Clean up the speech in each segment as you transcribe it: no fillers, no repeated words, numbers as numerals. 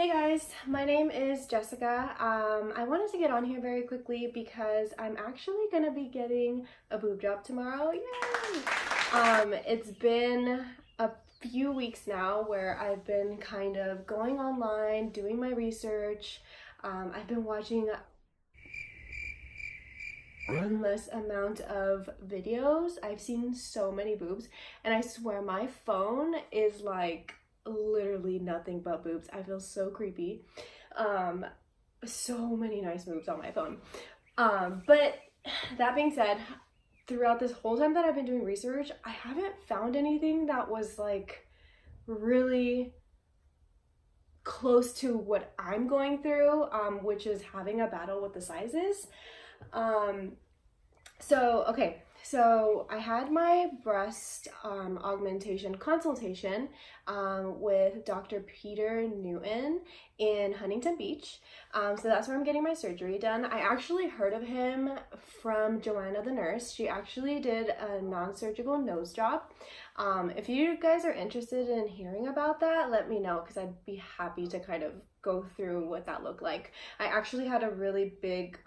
Hey guys, my name is Jessica. I wanted to get on here very quickly because I'm actually going to be getting a boob job tomorrow. Yay! It's been a few weeks now where I've been kind of going online, doing my research. I've been watching endless amount of videos. I've seen so many boobs, and I swear my phone is like literally nothing but boobs. I feel so creepy. So many nice boobs on my phone. But that being said, throughout this whole time that I've been doing research, I haven't found anything that was like really close to what I'm going through, which is having a battle with the sizes. So I had my breast augmentation consultation with Dr. Peter Newen in Huntington Beach. So that's where I'm getting my surgery done. I actually heard of him from Joanna the nurse. She actually did a non-surgical nose job. If you guys are interested in hearing about that, let me know because I'd be happy to kind of go through what that looked like. I actually had a really big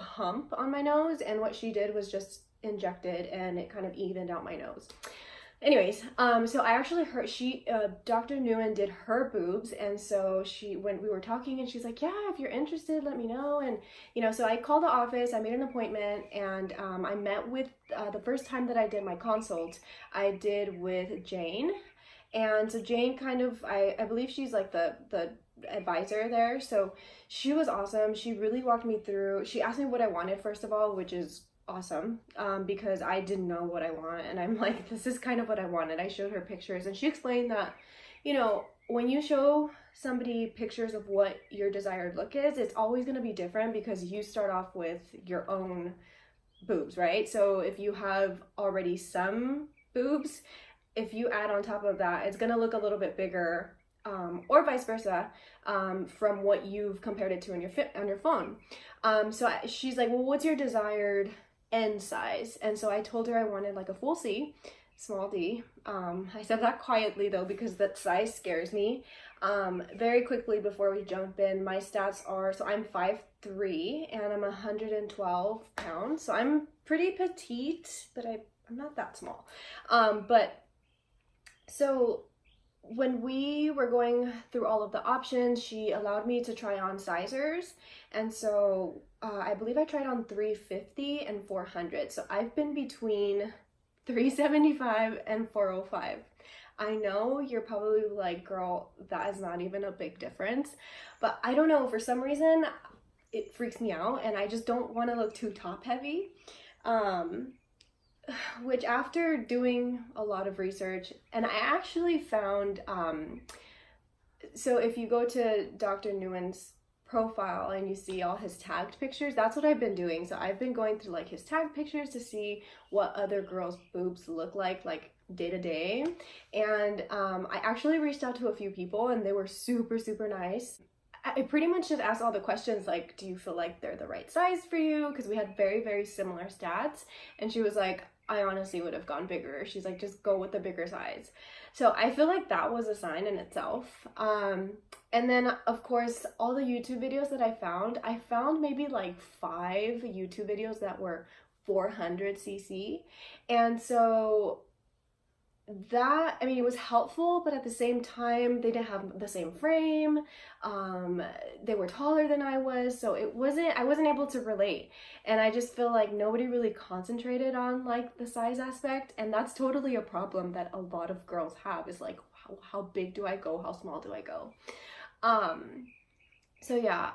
hump on my nose, and what she did was just injected and it kind of evened out my nose. Anyways, so I actually heard Dr. Newen did her boobs, and so when we were talking, and she's like, yeah, if you're interested, let me know. And so I called the office, I made an appointment, and I met with the first time that I did my consult, I did with Jane. And so Jane kind of, I believe she's like the advisor there, so she was awesome. She really walked me through. She asked me what I wanted first of all, which is awesome, because I didn't know what I want, and I'm like, this is kind of what I wanted. I showed her pictures, and she explained that when you show somebody pictures of what your desired look is, it's always going to be different because you start off with your own boobs, right? So if you have already some boobs, if you add on top of that, it's going to look a little bit bigger, or vice versa, from what you've compared it to on your phone. So she's like, well, what's your desired end size? And so I told her I wanted like a full C, small d. I said that quietly though because that size scares me. Very quickly before we jump in, my stats are, so I'm 5'3" and I'm 112 pounds. So I'm pretty petite, but I'm not that small. So when we were going through all of the options, she allowed me to try on sizers. And so I believe I tried on 350 and 400. So I've been between 375 and 405. I know you're probably like, girl, that is not even a big difference. But I don't know, for some reason, it freaks me out and I just don't want to look too top heavy. Which after doing a lot of research, and I actually found, so if you go to Dr. Newen's profile and you see all his tagged pictures, that's what I've been doing. So I've been going through like his tagged pictures to see what other girls' boobs look like day to day. And I actually reached out to a few people and they were super, super nice. I pretty much just asked all the questions like, do you feel like they're the right size for you? Because we had very, very similar stats. And she was like, I honestly would have gone bigger. She's like, just go with the bigger size. So I feel like that was a sign in itself. And then of course, all the YouTube videos that I found maybe like 5 YouTube videos that were 400cc. And so that, I mean, it was helpful, but at the same time, they didn't have the same frame. They were taller than I was, so I wasn't able to relate. And I just feel like nobody really concentrated on like the size aspect, and that's totally a problem that a lot of girls have, is like, how big do I go? How small do I go? So yeah,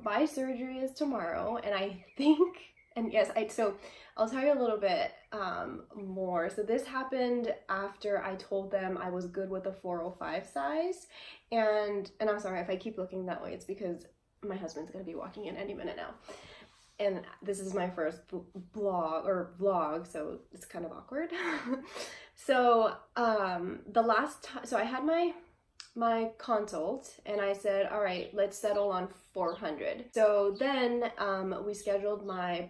my surgery is tomorrow, and I think, and yes, so I'll tell you a little bit more. So this happened after I told them I was good with a 405 size, and I'm sorry if I keep looking that way, it's because my husband's gonna be walking in any minute now, and this is my first vlog, so it's kind of awkward. So the last time, so I had my consult and I said, all right, let's settle on 400. So then we scheduled my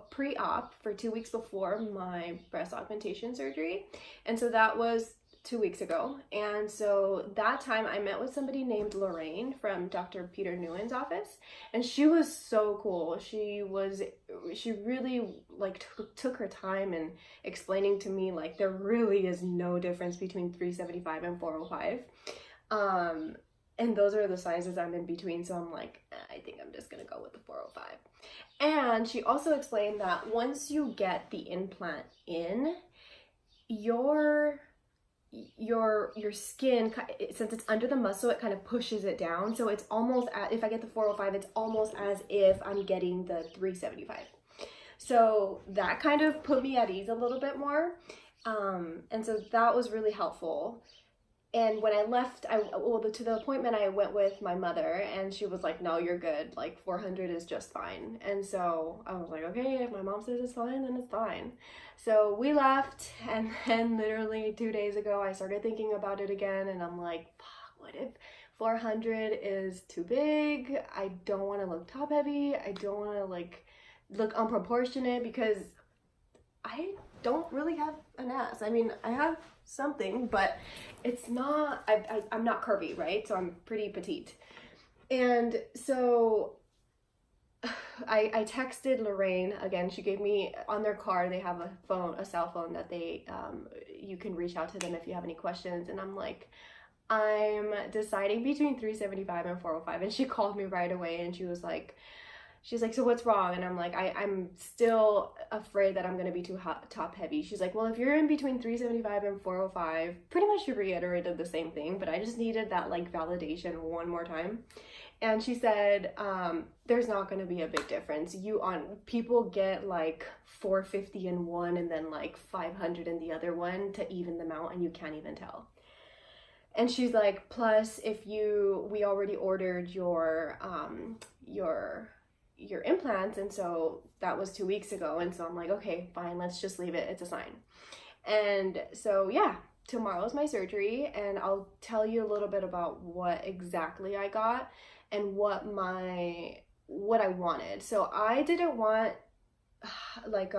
pre-op for 2 weeks before my breast augmentation surgery, and so that was 2 weeks ago. And so that time I met with somebody named Lorraine from Dr. Peter Newen's office, and she was so cool. She really like took her time in explaining to me like there really is no difference between 375 and 405. And those are the sizes I'm in between, so I'm like, I think I'm just gonna go with the 405. And she also explained that once you get the implant in, your skin, since it's under the muscle, it kind of pushes it down. So it's almost, if I get the 405, it's almost as if I'm getting the 375. So that kind of put me at ease a little bit more. And so that was really helpful. And when I left, to the appointment, I went with my mother, and she was like, no, you're good. Like 400 is just fine. And so I was like, okay, if my mom says it's fine, then it's fine. So we left, and then literally 2 days ago, I started thinking about it again, and I'm like, fuck, what if 400 is too big? I don't want to look top heavy. I don't want to like look unproportionate, because I don't really have an ass. I mean, I have something, but it's not, I'm not curvy, right? So I'm pretty petite. And so I texted Lorraine again. She gave me, on their car, they have a cell phone that they, you can reach out to them if you have any questions. And I'm like, I'm deciding between 375 and 405. And she called me right away, and she's like, so what's wrong? And I'm like, I'm still afraid that I'm going to be too top heavy. She's like, well, if you're in between 375 and 405, pretty much she reiterated the same thing, but I just needed that like validation one more time. And she said, there's not going to be a big difference. People get like 450 in one and then like 500 in the other one to even them out, and you can't even tell. And she's like, plus we already ordered your implants, and so that was 2 weeks ago. And so I'm like, okay, fine, let's just leave it, it's a sign. And so yeah, tomorrow's my surgery, and I'll tell you a little bit about what exactly I got and what I wanted. So I didn't want like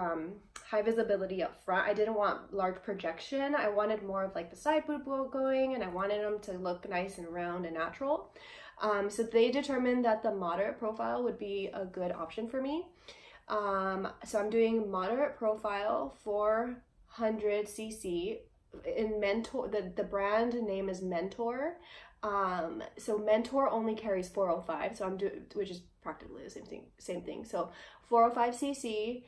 high visibility up front. I didn't want large projection. I wanted more of like the side boob going, and I wanted them to look nice and round and natural. So they determined that the moderate profile would be a good option for me. So I'm doing moderate profile, 400 cc in Mentor. The brand name is Mentor. So Mentor only carries 405. So I'm doing, which is practically the same thing. So 405 cc,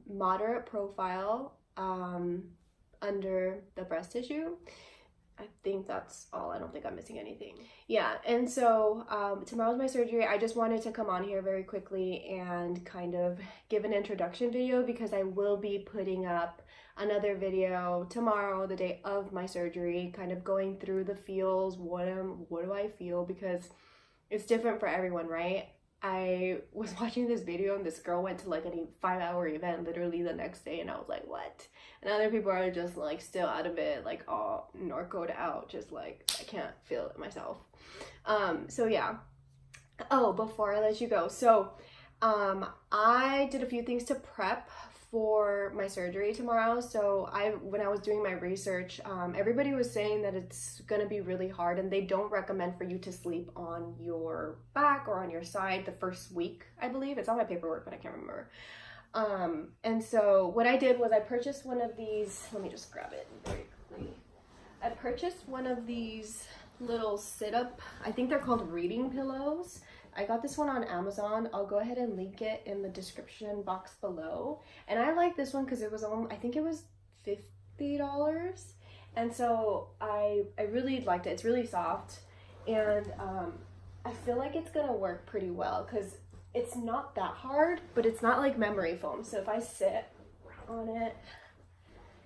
moderate profile, under the breast tissue. I think that's all. I don't think I'm missing anything. Yeah, and so tomorrow's my surgery. I just wanted to come on here very quickly and kind of give an introduction video, because I will be putting up another video tomorrow, the day of my surgery, kind of going through the feels, what do I feel, because it's different for everyone, right? I was watching this video, and this girl went to like a 5-hour event literally the next day, and I was like, what? And other people are just like still out of it, like all narcoed out, just like, I can't feel it myself. So yeah. Oh, before I let you go, so I did a few things to prep for my surgery tomorrow. So when I was doing my research, everybody was saying that it's gonna be really hard, and they don't recommend for you to sleep on your back or on your side the first week, I believe. It's on my paperwork, but I can't remember. And so what I did was I purchased one of these, let me just grab it very quickly. I purchased one of these little sit-up, I think they're called reading pillows. I got this one on Amazon. I'll go ahead and link it in the description box below. And I like this one because it was I think it was $50. And so I really liked it. It's really soft. And I feel like it's gonna work pretty well, because it's not that hard, but it's not like memory foam. So if I sit on it,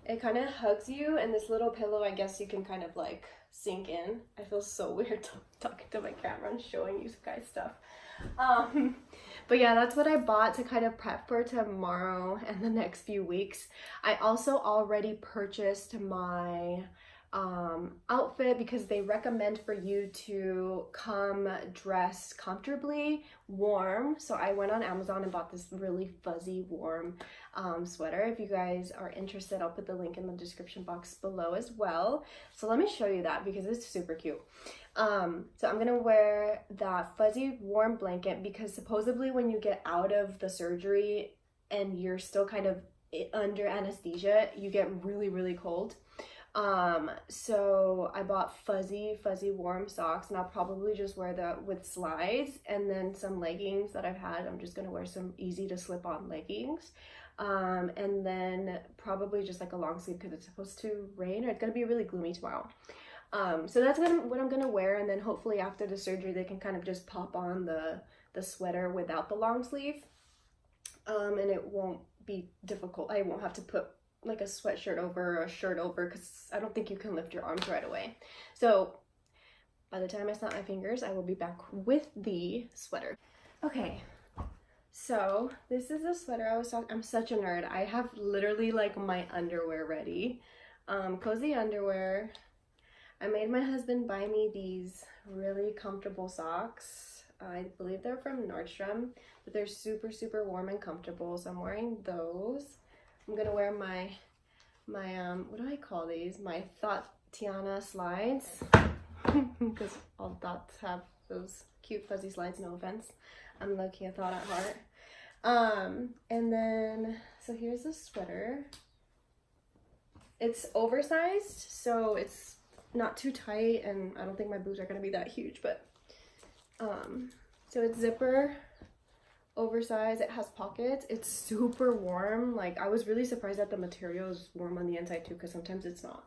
it kind of hugs you, and this little pillow, I guess you can kind of like sink in. I feel so weird talking to my camera and showing you guys stuff. But yeah, that's what I bought to kind of prep for tomorrow and the next few weeks. I also already purchased my outfit it because they recommend for you to come dressed comfortably, warm. So I went on Amazon and bought this really fuzzy, warm sweater. If you guys are interested, I'll put the link in the description box below as well. So let me show you that because it's super cute. So I'm gonna wear that fuzzy warm blanket because supposedly when you get out of the surgery and you're still kind of under anesthesia, you get really, really cold. So I bought fuzzy warm socks, and I'll probably just wear that with slides and then some leggings that I've had. I'm just gonna wear some easy to slip on leggings. And then probably just like a long sleeve because it's supposed to rain or it's gonna be really gloomy tomorrow. So that's what I'm gonna wear, and then hopefully after the surgery they can kind of just pop on the sweater without the long sleeve, and it won't be difficult. I won't have to put like a sweatshirt over or a shirt over because I don't think you can lift your arms right away. So by the time I snap my fingers, I will be back with the sweater. Okay, so this is the sweater I was talking. I'm such a nerd. I have literally like my underwear ready. Cozy underwear. I made my husband buy me these really comfortable socks. I believe they're from Nordstrom, but they're super, super warm and comfortable. So I'm wearing those. I'm gonna wear my what do I call these? My Thotiana slides, because all dots have those cute fuzzy slides, no offense. I'm low-key a thought at heart. And then, so here's the sweater. It's oversized, so it's not too tight, and I don't think my boobs are gonna be that huge, but so it's zipper, oversized, it has pockets, it's super warm. Like I was really surprised that the material is warm on the inside too, because sometimes it's not.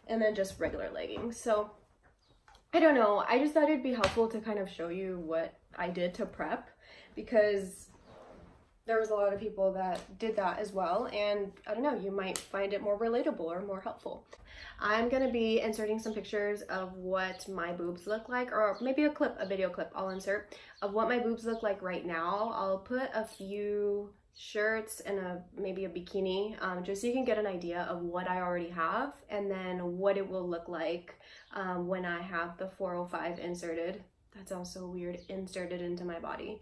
And then just regular leggings. So I don't know, I just thought it'd be helpful to kind of show you what I did to prep, because there was a lot of people that did that as well, and I don't know, you might find it more relatable or more helpful. I'm gonna be inserting some pictures of what my boobs look like, or maybe a video clip I'll insert of what my boobs look like right now. I'll put a few shirts and maybe a bikini, just so you can get an idea of what I already have and then what it will look like when I have the 405 inserted. That sounds so weird, inserted into my body.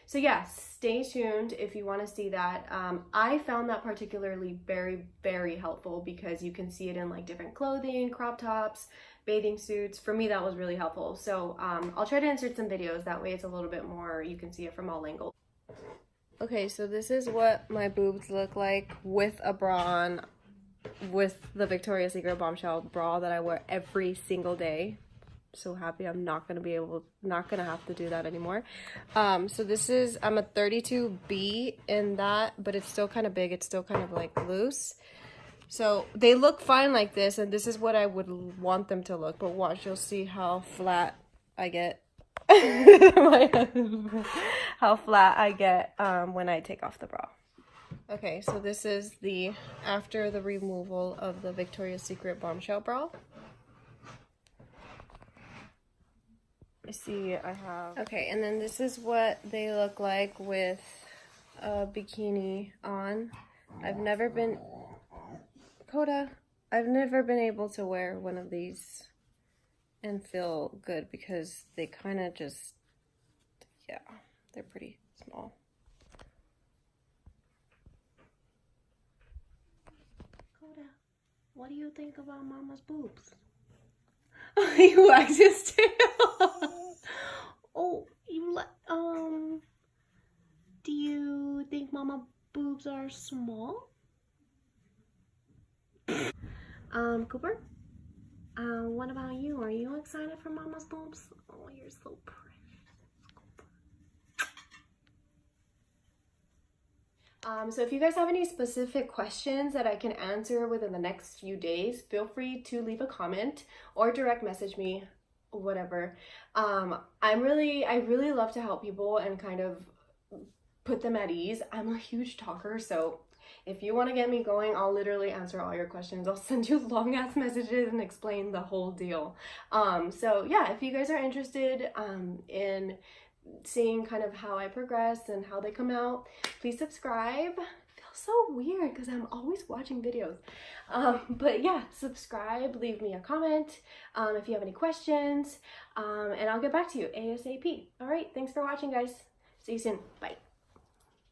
So yeah, stay tuned if you want to see that. I found that particularly very, very helpful because you can see it in like different clothing, crop tops, bathing suits. For me, that was really helpful. So I'll try to insert some videos. That way it's a little bit more, you can see it from all angles. Okay, so this is what my boobs look like with a bra on, with the Victoria's Secret Bombshell bra that I wear every single day. So happy I'm not gonna have to do that anymore. So this is, I'm a 32B in that, but it's still kind of big, it's still kind of like loose. So they look fine like this, and this is what I would want them to look, but watch, you'll see how flat I get. How flat I get when I take off the bra. Okay, so this is the after the removal of the Victoria's Secret Bombshell bra. See, I have, okay, and then this is what they look like with a bikini on. I've never been able to wear one of these and feel good because they kind of just, yeah, they're pretty small. Coda, what do you think about Mama's boobs? You wagged his tail. Oh, do you think Mama boobs are small? Cooper? What about you? Are you excited for Mama's boobs? Oh, you're so pretty. So if you guys have any specific questions that I can answer within the next few days, feel free to leave a comment or direct message me, whatever. I really love to help people and kind of put them at ease. I'm a huge talker, so if you want to get me going, I'll literally answer all your questions. I'll send you long ass messages and explain the whole deal. So yeah, if you guys are interested in seeing kind of how I progress and how they come out, please subscribe. I feel so weird because I'm always watching videos. But yeah, subscribe, leave me a comment if you have any questions, and I'll get back to you ASAP. All right, thanks for watching, guys. See you soon. Bye.